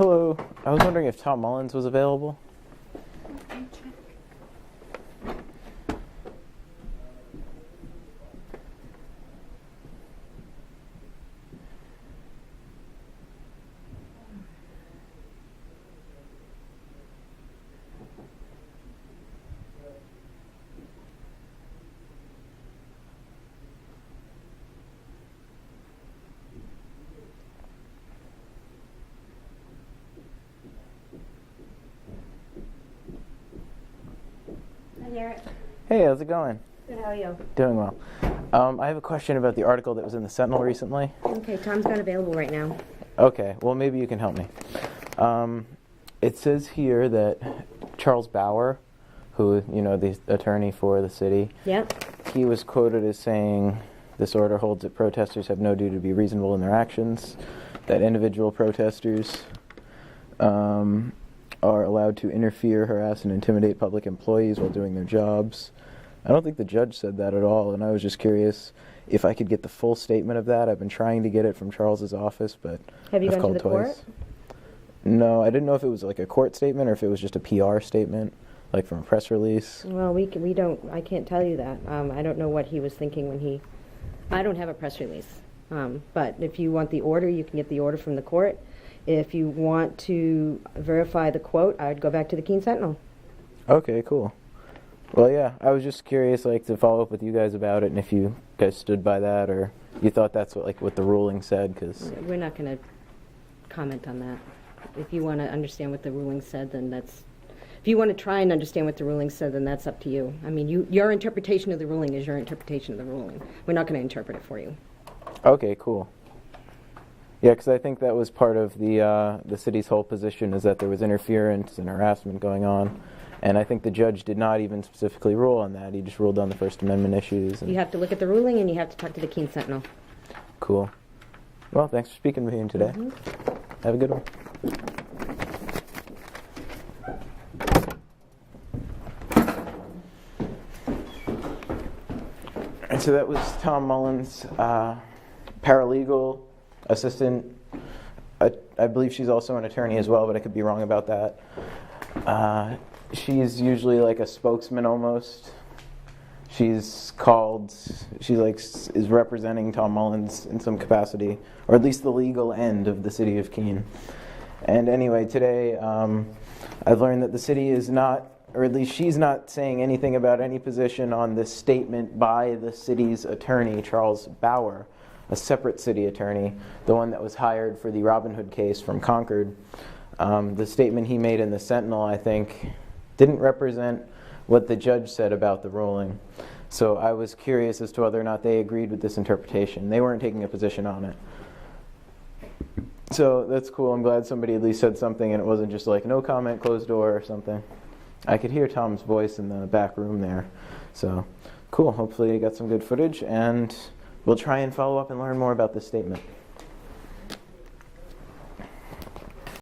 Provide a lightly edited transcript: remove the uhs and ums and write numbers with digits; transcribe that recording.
Hello. I was wondering if Tom Mullins was available. Garrett. Hey, how's it going? Good, how are you? Doing well. I have a question about the article that was in the Sentinel recently. Okay, Tom's not available right now. Okay, well maybe you can help me. It says here that Charles Bauer, who, you know, the attorney for the city, Yep. he was quoted as saying, "This order holds that protesters have no duty to be reasonable in their actions, that individual protesters are allowed to interfere, harass, and intimidate public employees while doing their jobs." I don't think the judge said that at all, and I was just curious if I could get the full statement of that. I've been trying to get it from Charles's office, but Have you I've gone called to the twice. court? No, I didn't know if it was like a court statement or if it was just a PR statement, like from a press release. Well, we don't, I can't tell you that. I don't know what he was thinking when I don't have a press release. But if you want the order, you can get the order from the court. If you want to verify the quote, I would go back to the Keene Sentinel. Okay, cool. Well, yeah, I was just curious, like, to follow up with you guys about it, and if you guys stood by that, or you thought that's what the ruling said, because... We're not going to comment on that. If you want to understand what the ruling said, then that's... If you want to try and understand what the ruling said, then that's up to you. I mean, your interpretation of the ruling is your interpretation of the ruling. We're not going to interpret it for you. Okay, cool. Yeah, because I think that was part of the city's whole position, is that there was interference and harassment going on. And I think the judge did not even specifically rule on that. He just ruled on the First Amendment issues. You have to look at the ruling, and you have to talk to the Keene Sentinel. Cool. Well, thanks for speaking with me today. Mm-hmm. Have a good one. And so that was Tom Mullins, paralegal, assistant. I believe she's also an attorney as well, but I could be wrong about that. She's usually like a spokesman almost. She is representing Tom Mullins in some capacity, or at least the legal end of the city of Keene. And anyway, today I've learned that the city is not, or at least she's not saying anything about any position on this statement by the city's attorney, Charles Bauer, a separate city attorney, the one that was hired for the Robin Hood case from Concord. The statement he made in the Sentinel, I think, didn't represent what the judge said about the ruling. So I was curious as to whether or not they agreed with this interpretation. They weren't taking a position on it. So that's cool. I'm glad somebody at least said something and it wasn't just like no comment, closed door or something. I could hear Tom's voice in the back room there. So cool. Hopefully I got some good footage, and we'll try and follow up and learn more about this statement.